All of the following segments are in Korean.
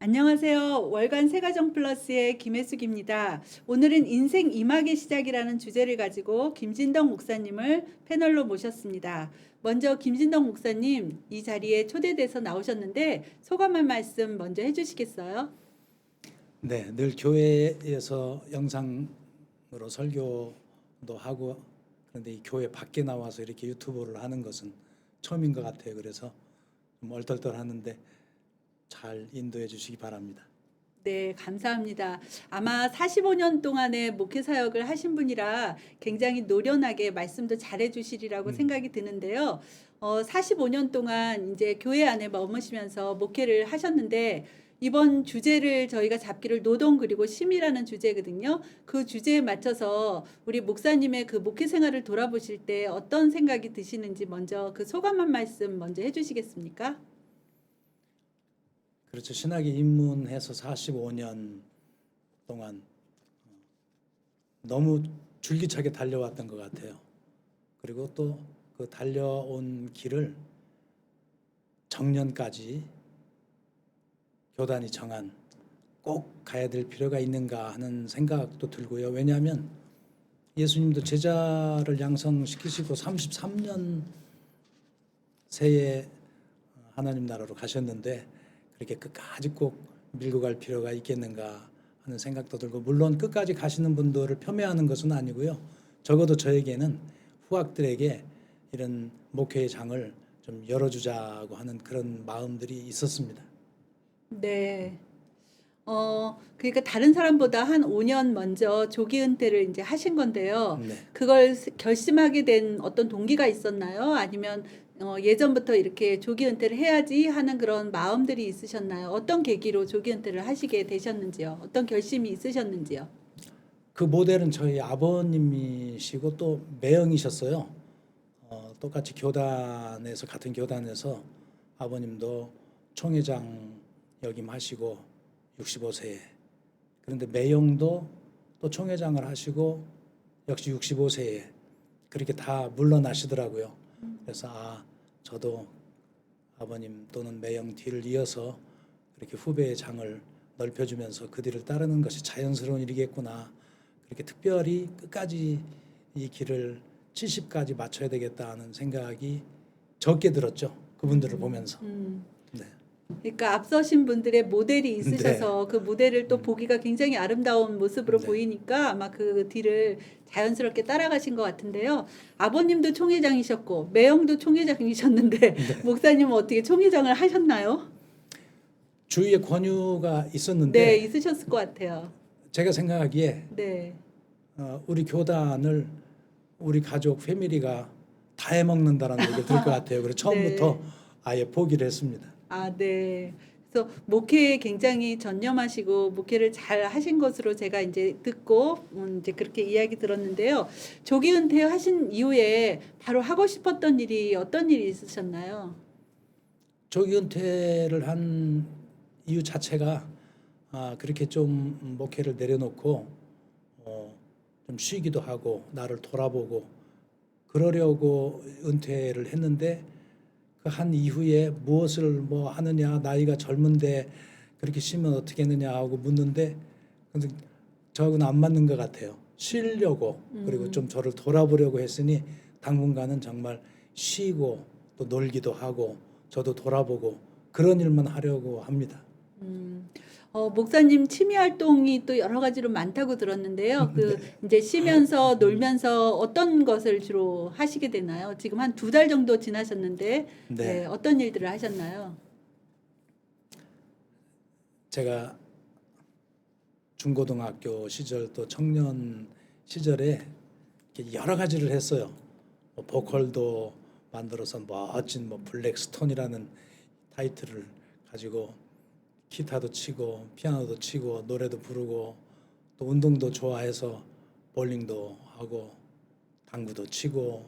안녕하세요. 월간 세가정 플러스의 김혜숙입니다. 오늘은 인생 이막의 시작이라는 주제를 가지고 김진덕 목사님을 패널로 모셨습니다. 먼저 김진덕 목사님 이 자리에 초대돼서 나오셨는데 소감 한 말씀 먼저 해주시겠어요? 네, 늘 교회에서 영상으로 설교도 하고 그런데 이 교회 밖에 나와서 이렇게 유튜브를 하는 것은 처음인 것 같아요. 그래서 좀 얼떨떨하는데 잘 인도해 주시기 바랍니다. 네, 감사합니다. 아마 45년 동안의 목회 사역을 하신 분이라 굉장히 노련하게 말씀도 잘해 주시리라고 생각이 드는데요. 45년 동안 이제 교회 안에 머무시면서 목회를 하셨는데 이번 주제를 저희가 잡기를 노동 그리고 쉼이라는 주제거든요. 그 주제에 맞춰서 우리 목사님의 그 목회 생활을 돌아보실 때 어떤 생각이 드시는지 먼저 그 소감 한 말씀 먼저 해 주시겠습니까? 그렇죠. 신학에 입문해서 45년 동안 너무 줄기차게 달려왔던 것 같아요. 그리고 또 그 달려온 길을 정년까지 교단이 정한 꼭 가야 될 필요가 있는가 하는 생각도 들고요. 왜냐하면 예수님도 제자를 양성시키시고 33년 새에 하나님 나라로 가셨는데 그렇게 끝까지 꼭 밀고 갈 필요가 있겠는가 하는 생각도 들고, 물론 끝까지 가시는 분들을 폄훼하는 것은 아니고요. 적어도 저에게는 후학들에게 이런 목회의 장을 좀 열어주자고 하는 그런 마음들이 있었습니다. 네. 그러니까 다른 사람보다 한 5년 먼저 조기 은퇴를 이제 하신 건데요. 네. 그걸 결심하게 된 어떤 동기가 있었나요? 아니면 예전부터 이렇게 조기 은퇴를 해야지 하는 그런 마음들이 있으셨나요? 어떤 계기로 조기 은퇴를 하시게 되셨는지요? 어떤 결심이 있으셨는지요? 그 모델은 저희 아버님이시고 또 매형이셨어요. 똑같이 교단에서, 같은 교단에서 아버님도 총회장 역임하시고 65세에, 그런데 매형도 또 총회장을 하시고 역시 65세에 그렇게 다 물러나시더라고요. 그래서 저도 아버님 또는 매형 뒤를 이어서 그렇게 후배의 장을 넓혀주면서 그 뒤를 따르는 것이 자연스러운 일이겠구나. 그렇게 특별히 끝까지 이 길을 70까지 맞춰야 되겠다 하는 생각이 적게 들었죠. 그분들을 보면서. 네. 그러니까 앞서신 분들의 모델이 있으셔서 그 모델을 또 음. 보기가 굉장히 아름다운 모습으로 네. 보이니까 아마 그 뒤를 자연스럽게 따라가신 것 같은데요. 아버님도 총회장이셨고 매형도 총회장이셨는데 목사님은 어떻게 총회장을 하셨나요? 주위에 권유가 네, 있었는데 있으셨을 것 같아요. 제가 생각하기에 네. 우리 교단을 우리 가족 패밀리가 다 해먹는다라는 얘기가 들 것 같아요. 그래서 처음부터 네. 아예 포기를 했습니다. 네. 그래서 목회에 굉장히 전념하시고 목회를 잘 하신 것으로 제가 이제 듣고 이제 그렇게 이야기 들었는데요. 조기 은퇴하신 이후에 바로 하고 싶었던 일이 어떤 일이 있으셨나요? 조기 은퇴를 한 이유 자체가 그렇게 좀 목회를 내려놓고 좀 쉬기도 하고 나를 돌아보고 그러려고 은퇴를 했는데, 그 한 이후에 무엇을 뭐 하느냐, 나이가 젊은데 그렇게 쉬면 어떻게 했느냐 하고 묻는데, 근데 저하고는 안 맞는 것 같아요. 쉬려고 그리고 좀 저를 돌아보려고 했으니 당분간은 정말 쉬고 또 놀기도 하고 저도 돌아보고 그런 일만 하려고 합니다. 목사님 취미 활동이 또 여러 가지로 많다고 들었는데요. 그 이제 쉬면서 놀면서 어떤 것을 주로 하시게 되나요? 지금 한 2달 정도 지나셨는데 네. 네, 어떤 일들을 하셨나요? 제가 중고등학교 시절 또 청년 시절에 이렇게 여러 가지를 했어요. 뭐 보컬도 만들어서 멋진 뭐 블랙스톤이라는 타이틀을 가지고 기타도 치고 피아노도 치고 노래도 부르고 또 운동도 좋아해서 볼링도 하고 당구도 치고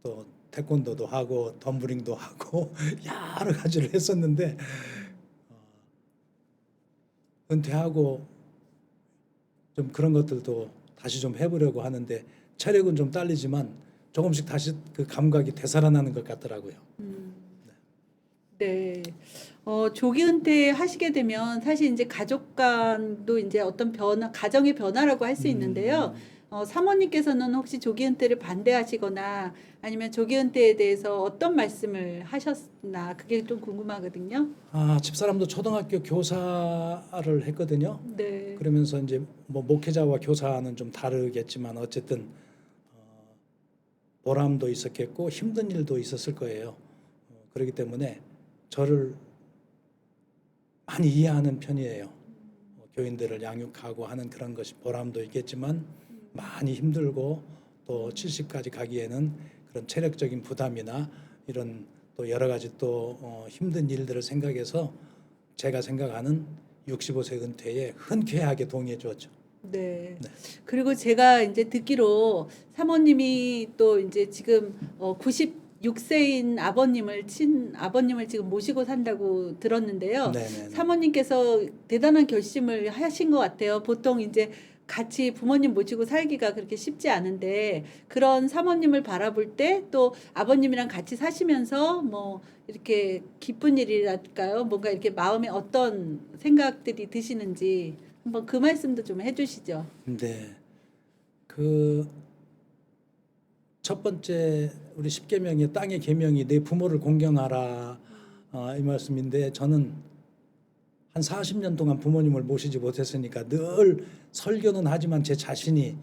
또 태권도도 하고 덤블링도 하고 여러 가지를 했었는데 은퇴하고 좀 그런 것들도 다시 좀 해보려고 하는데 체력은 좀 딸리지만 조금씩 다시 그 감각이 되살아나는 것 같더라고요. 네. 조기 은퇴하시게 되면 사실 이제 가족 간도 이제 어떤 변화, 가정의 변화라고 할 수 있는데요. 사모님께서는 혹시 조기 은퇴를 반대하시거나 아니면 조기 은퇴에 대해서 어떤 말씀을 하셨나 그게 좀 궁금하거든요. 집사람도 초등학교 교사를 했거든요. 네. 그러면서 이제 뭐 목회자와 교사는 좀 다르겠지만 어쨌든 보람도 있었겠고 힘든 일도 있었을 거예요. 그렇기 때문에 저를 많이 이해하는 편이에요. 교인들을 양육하고 하는 그런 것이 보람도 있겠지만 많이 힘들고 또 70까지 가기에는 그런 체력적인 부담이나 이런 또 여러 가지 또 힘든 일들을 생각해서 제가 생각하는 65세 은퇴에 흔쾌하게 동의해 주었죠. 네. 네. 그리고 제가 이제 듣기로 사모님이 또 이제 지금 96세인 아버님을 지금 모시고 산다고 들었는데요. 네네. 사모님께서 대단한 결심을 하신 것 같아요. 보통 이제 같이 부모님 모시고 살기가 그렇게 쉽지 않은데 그런 사모님을 바라볼 때 또 아버님이랑 같이 사시면서 뭐 이렇게 기쁜 일이랄까요? 뭔가 이렇게 마음에 어떤 생각들이 드시는지 한번 그 말씀도 좀 해주시죠. 네. 그 첫 번째 우리 십계명의 땅의 계명이 내 부모를 공경하라 이 말씀인데 저는 한 40년 동안 부모님을 모시지 못했으니까 늘 설교는 하지만 제 자신이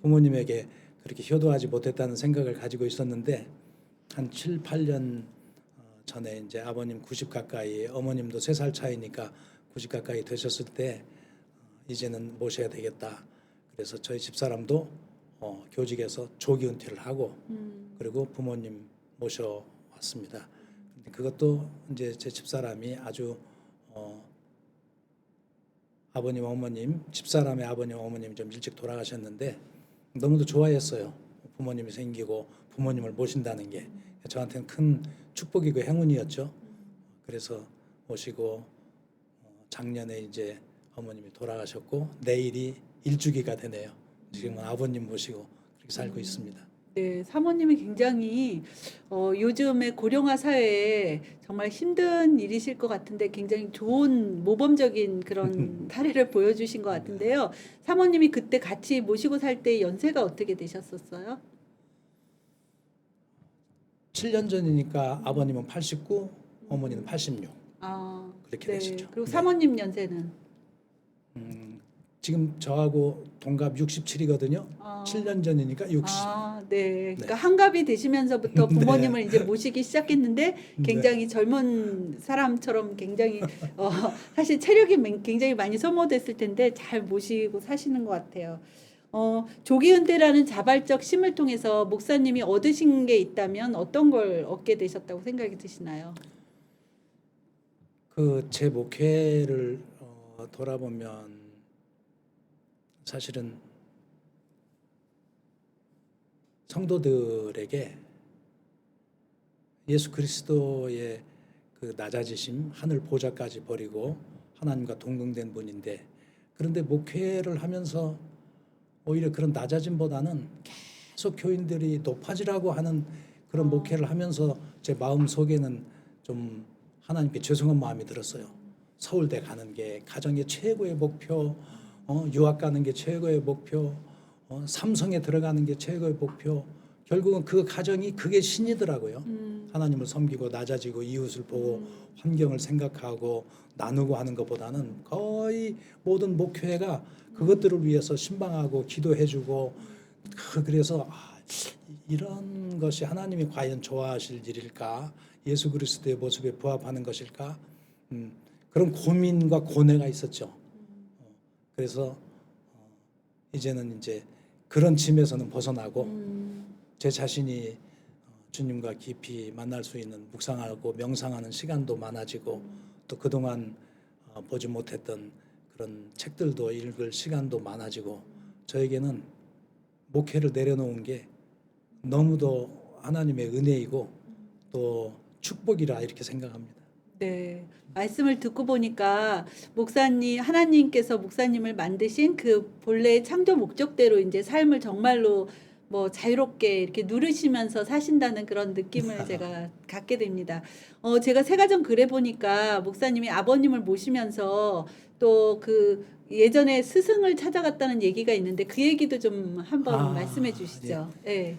부모님에게 그렇게 효도하지 못했다는 생각을 가지고 있었는데 한 7, 8년 전에 이제 아버님 90 가까이 어머님도 3살 차이니까 90 가까이 되셨을 때 이제는 모셔야 되겠다. 그래서 저희 집사람도 교직에서 조기 은퇴를 하고 그리고 부모님 모셔왔습니다. 근데 그것도 이제 제 집사람이 아주 아버님 어머님 집사람의 아버님 어머님 좀 일찍 돌아가셨는데 너무도 좋아했어요. 부모님이 생기고 부모님을 모신다는 게 저한테는 큰 축복이고 행운이었죠. 그래서 모시고 작년에 이제 어머님이 돌아가셨고 내일이 일주기가 되네요. 지금은 아버님 모시고 그렇게 살고 있습니다. 네, 사모님이 굉장히 요즘의 고령화 사회에 정말 힘든 일이실 것 같은데 굉장히 좋은 모범적인 그런 사례를 보여주신 것 같은데요. 사모님이 그때 같이 모시고 살 때 연세가 어떻게 되셨었어요? 7년 전이니까 아버님은 89, 어머니는 86 아, 그렇게 네. 되시죠. 그리고 네. 사모님 연세는? 지금 저하고 동갑 67이거든요. 아. 7년 전이니까 60. 네. 그러니까 한갑이 되시면서부터 부모님을 이제 모시기 시작했는데 굉장히 젊은 사람처럼 굉장히 사실 체력이 굉장히 많이 소모됐을 텐데 잘 모시고 사시는 것 같아요. 조기 은퇴라는 자발적 심을 통해서 목사님이 얻으신 게 있다면 어떤 걸 얻게 되셨다고 생각이 드시나요? 그 제 목회를 돌아보면 사실은 성도들에게 예수 그리스도의 그 낮아지심, 하늘 보좌까지 버리고 하나님과 동등된 분인데 그런데 목회를 하면서 오히려 그런 낮아짐보다는 계속 교인들이 높아지라고 하는 그런 목회를 하면서 제 마음 속에는 좀 하나님께 죄송한 마음이 들었어요. 서울대 가는 게 가정의 최고의 목표, 유학 가는 게 최고의 목표, 삼성에 들어가는 게 최고의 목표. 결국은 그 가정이 그게 신이더라고요. 하나님을 섬기고 낮아지고 이웃을 보고 환경을 생각하고 나누고 하는 것보다는 거의 모든 목회가 그것들을 위해서 신방하고 기도해주고 그래서 이런 것이 하나님이 과연 좋아하실 일일까? 예수 그리스도의 모습에 부합하는 것일까? 그런 고민과 고뇌가 있었죠. 그래서 이제는 이제 그런 짐에서는 벗어나고 제 자신이 주님과 깊이 만날 수 있는 묵상하고 명상하는 시간도 많아지고 또 그동안 보지 못했던 그런 책들도 읽을 시간도 많아지고 저에게는 목회를 내려놓은 게 너무도 하나님의 은혜이고 또 축복이라 이렇게 생각합니다. 네. 말씀을 듣고 보니까 하나님께서 목사님을 만드신 그 본래의 창조 목적대로 이제 삶을 정말로 뭐 자유롭게 이렇게 누르시면서 사신다는 그런 느낌을 제가 갖게 됩니다. 제가 세가정 글에 보니까 목사님이 아버님을 모시면서 또 그 예전에 스승을 찾아갔다는 얘기가 있는데 그 얘기도 좀 한번 말씀해 주시죠. 예.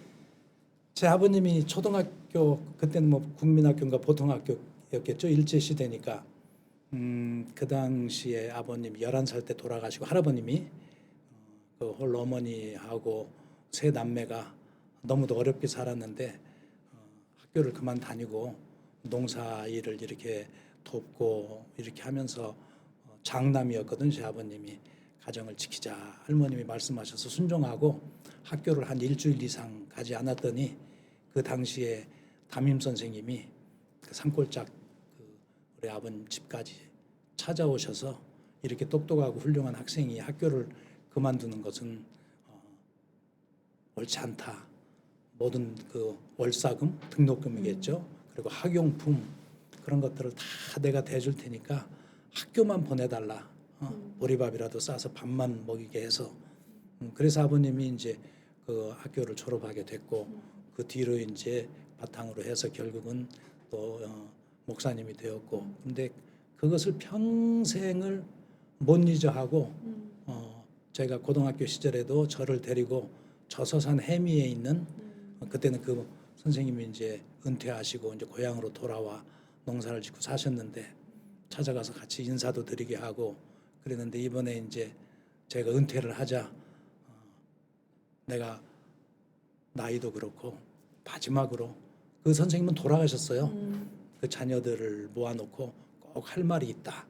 제 아버님이 초등학교 그때는 뭐 국민학교인가 보통학교였겠죠. 일제 시대니까 그 당시에 아버님 11살 때 돌아가시고 할아버님이 그 홀로 어머니하고 세 남매가 너무도 어렵게 살았는데 학교를 그만 다니고 농사 일을 이렇게 돕고 이렇게 하면서 장남이었거든. 제 아버님이 가정을 지키자 할머님이 말씀하셔서 순종하고 학교를 한 일주일 이상 가지 않았더니 그 당시에 담임 선생님이 그 산골짝 우리 아버님 집까지 찾아오셔서 이렇게 똑똑하고 훌륭한 학생이 학교를 그만두는 것은 옳지 않다. 모든 그 월사금, 등록금이겠죠. 그리고 학용품 그런 것들을 다 내가 대줄 테니까 학교만 보내달라. 보리밥이라도 싸서 밥만 먹이게 해서. 그래서 아버님이 이제 그 학교를 졸업하게 됐고 그 뒤로 이제 바탕으로 해서 결국은 또 목사님이 되었고. 근데 그것을 평생을 못 잊어 하고 제가 고등학교 시절에도 저를 데리고 저서산 해미에 있는 그때는 그 선생님이 이제 은퇴하시고 이제 고향으로 돌아와 농사를 짓고 사셨는데 찾아가서 같이 인사도 드리게 하고 그랬는데 이번에 이제 제가 은퇴를 하자 내가 나이도 그렇고 마지막으로 그 선생님은 돌아가셨어요. 그 자녀들을 모아놓고 꼭 할 말이 있다.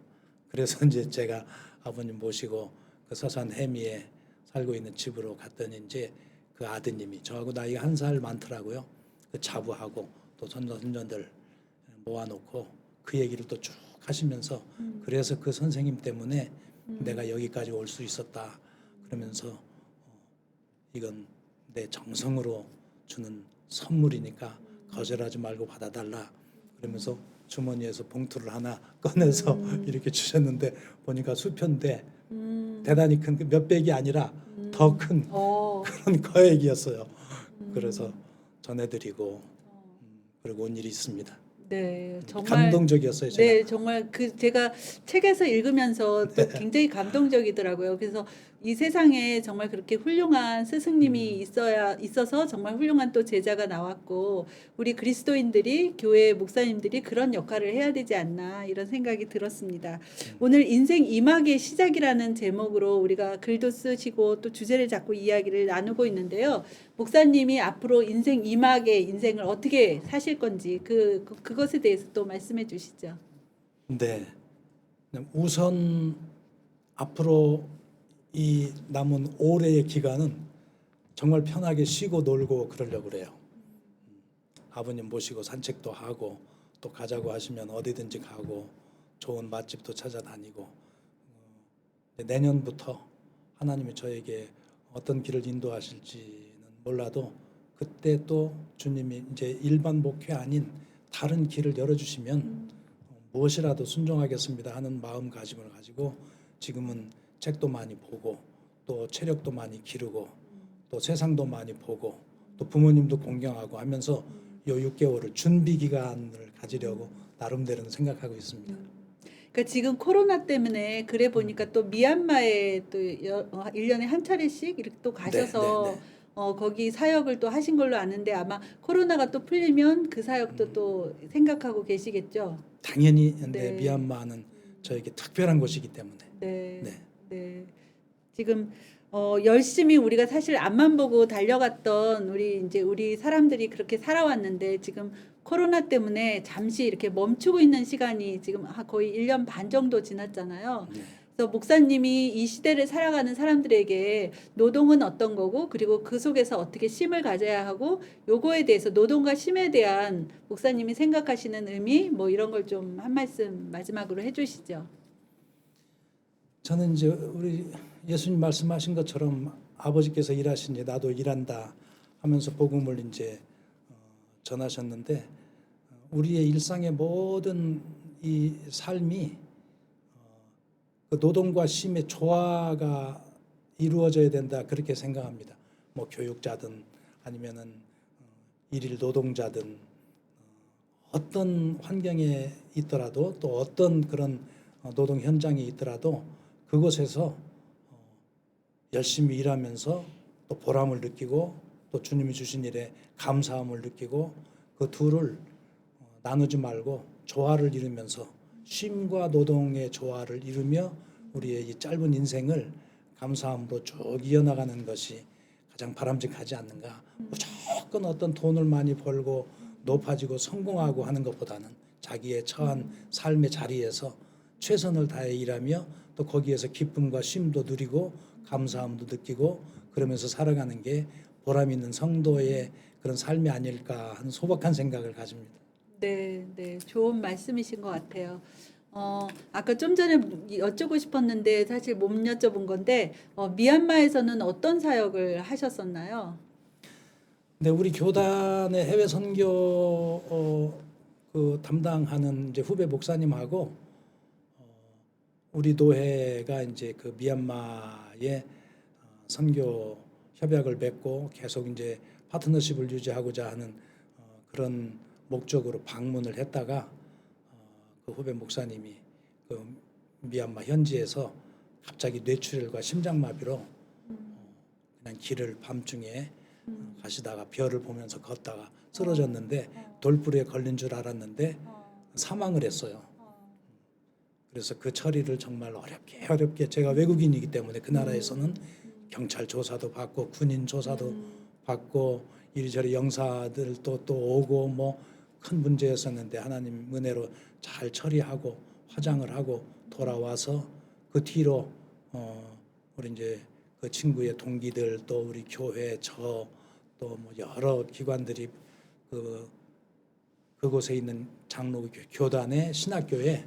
그래서 이제 제가 아버님 모시고 그 서산 해미에 살고 있는 집으로 갔더니 이제 그 아드님이 저하고 나이가 1살 많더라고요. 그 자부하고 또 손자손녀들 모아놓고 그 얘기를 또 쭉 하시면서 그래서 그 선생님 때문에 내가 여기까지 올 수 있었다. 그러면서 이건 내 정성으로 주는 선물이니까 거절하지 말고 받아달라. 그러면서 주머니에서 봉투를 하나 꺼내서 이렇게 주셨는데 보니까 수표인데 대단히 큰 몇 백이 아니라 더 큰 그런 거액이었어요. 그래서 전해드리고 그리고 온 일이 있습니다. 네, 정말 감동적이었어요. 제가. 네, 정말 그 제가 책에서 읽으면서 또 굉장히 감동적이더라고요. 그래서 이 세상에 정말 그렇게 훌륭한 스승님이 있어서 정말 훌륭한 또 제자가 나왔고 우리 그리스도인들이 교회 목사님들이 그런 역할을 해야 되지 않나 이런 생각이 들었습니다. 오늘 인생 2막의 시작이라는 제목으로 우리가 글도 쓰시고 또 주제를 잡고 이야기를 나누고 있는데요. 목사님이 앞으로 인생 2막의 인생을 어떻게 사실 건지 그것에 대해서 또 말씀해 주시죠. 네. 우선 앞으로 이 남은 올해의 기간은 정말 편하게 쉬고 놀고 그러려고 그래요. 아버님 모시고 산책도 하고 또 가자고 하시면 어디든지 가고 좋은 맛집도 찾아다니고 내년부터 하나님이 저에게 어떤 길을 인도하실지는 몰라도 그때 또 주님이 이제 일반 목회 아닌 다른 길을 열어주시면 무엇이라도 순종하겠습니다 하는 마음가짐을 가지고 지금은 책도 많이 보고 또 체력도 많이 기르고 또 세상도 많이 보고 또 부모님도 공경하고 하면서 요 6개월을 준비 기간을 가지려고 나름대로는 생각하고 있습니다. 그러니까 지금 코로나 때문에 그래 보니까 또 미얀마에 또 1년에 한 차례씩 이렇게 또 가셔서 거기 사역을 또 하신 걸로 아는데 아마 코로나가 또 풀리면 그 사역도 또 생각하고 계시겠죠. 당연히 근데 네. 미얀마는 저에게 특별한 곳이기 때문에 네. 네. 네. 지금 열심히 우리가 사실 앞만 보고 달려갔던 우리 사람들이 그렇게 살아왔는데 지금 코로나 때문에 잠시 이렇게 멈추고 있는 시간이 지금 거의 1년 반 정도 지났잖아요. 네. 그래서 목사님이 이 시대를 살아가는 사람들에게 노동은 어떤 거고 그리고 그 속에서 어떻게 쉼을 가져야 하고 요거에 대해서 노동과 쉼에 대한 목사님이 생각하시는 의미 뭐 이런 걸 좀 한 말씀 마지막으로 해주시죠. 저는 이제 우리 예수님 말씀하신 것처럼 아버지께서 일하시니 나도 일한다 하면서 복음을 이제 전하셨는데 우리의 일상의 모든 이 삶이 그 노동과 쉼의 조화가 이루어져야 된다 그렇게 생각합니다. 뭐 교육자든 아니면은 일일 노동자든 어떤 환경에 있더라도 또 어떤 그런 노동 현장에 있더라도 그곳에서 열심히 일하면서 또 보람을 느끼고 또 주님이 주신 일에 감사함을 느끼고 그 둘을 나누지 말고 조화를 이루면서 쉼과 노동의 조화를 이루며 우리의 이 짧은 인생을 감사함으로 쭉 이어나가는 것이 가장 바람직하지 않는가. 무조건 어떤 돈을 많이 벌고 높아지고 성공하고 하는 것보다는 자기의 처한 삶의 자리에서 최선을 다해 일하며 또 거기에서 기쁨과 쉼도 누리고 감사함도 느끼고 그러면서 살아가는 게 보람 있는 성도의 그런 삶이 아닐까 하는 소박한 생각을 가집니다. 네, 네, 좋은 말씀이신 것 같아요. 아까 좀 전에 여쭙고 싶었는데 사실 못 여쭤본 건데 미얀마에서는 어떤 사역을 하셨었나요? 근데 우리 교단의 해외 선교 그 담당하는 이제 후배 목사님하고 우리 교회가 이제 그 미얀마의 선교 협약을 맺고 계속 이제 파트너십을 유지하고자 하는 그런 목적으로 방문을 했다가 그 후배 목사님이 그 미얀마 현지에서 갑자기 뇌출혈과 심장마비로 그냥 길을 밤중에 가시다가 별을 보면서 걷다가 쓰러졌는데 돌불에 걸린 줄 알았는데 사망을 했어요. 그래서 그 처리를 정말 어렵게 제가 외국인이기 때문에 그 나라에서는 경찰 조사도 받고 군인 조사도 받고 이리저리 영사들도 또 오고 뭐 큰 문제였었는데 하나님 은혜로 잘 처리하고 화장을 하고 돌아와서 그 뒤로 우리 이제 그 친구의 동기들 또 우리 교회 저 또 뭐 여러 기관들이 그곳에 있는 장로 교단의 신학교에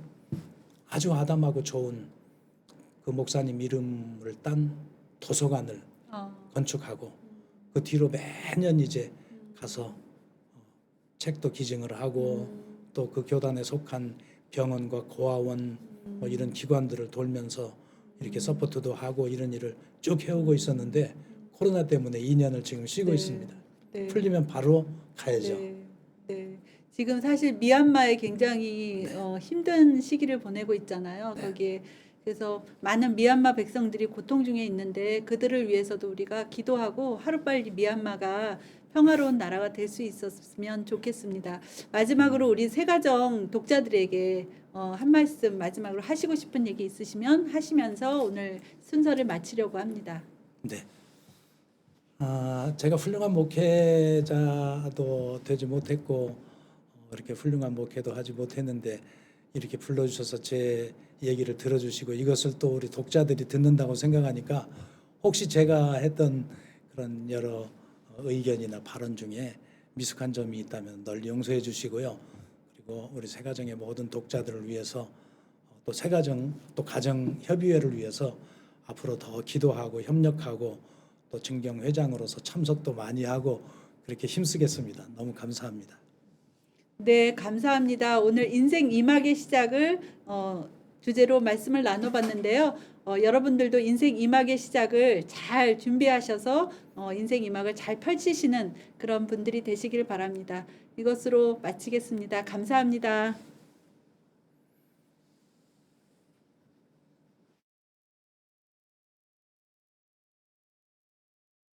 아주 아담하고 좋은 그 목사님 이름을 딴 도서관을 건축하고 그 뒤로 매년 이제 가서 책도 기증을 하고 또 그 교단에 속한 병원과 고아원 뭐 이런 기관들을 돌면서 이렇게 서포트도 하고 이런 일을 쭉 해오고 있었는데 코로나 때문에 2년을 지금 쉬고 네. 있습니다. 네. 풀리면 바로 가야죠. 네, 네. 지금 사실 미얀마에 굉장히 힘든 시기를 보내고 있잖아요. 거기에 그래서 많은 미얀마 백성들이 고통 중에 있는데 그들을 위해서도 우리가 기도하고 하루빨리 미얀마가 평화로운 나라가 될 수 있었으면 좋겠습니다. 마지막으로 우리 새가정 독자들에게 한 말씀 마지막으로 하시고 싶은 얘기 있으시면 하시면서 오늘 순서를 마치려고 합니다. 네. 제가 훌륭한 목회자도 되지 못했고 이렇게 훌륭한 목회도 하지 못했는데 이렇게 불러주셔서 제 얘기를 들어주시고 이것을 또 우리 독자들이 듣는다고 생각하니까 혹시 제가 했던 그런 여러 의견이나 발언 중에 미숙한 점이 있다면 널리 용서해 주시고요. 그리고 우리 새가정의 모든 독자들을 위해서 또 새가정 또 가정협의회를 위해서 앞으로 더 기도하고 협력하고 또 증경회장으로서 참석도 많이 하고 그렇게 힘쓰겠습니다. 너무 감사합니다. 네, 감사합니다. 오늘 인생 2막의 시작을 주제로 말씀을 나눠봤는데요. 여러분들도 인생 2막의 시작을 잘 준비하셔서 인생 2막을 잘 펼치시는 그런 분들이 되시길 바랍니다. 이것으로 마치겠습니다. 감사합니다.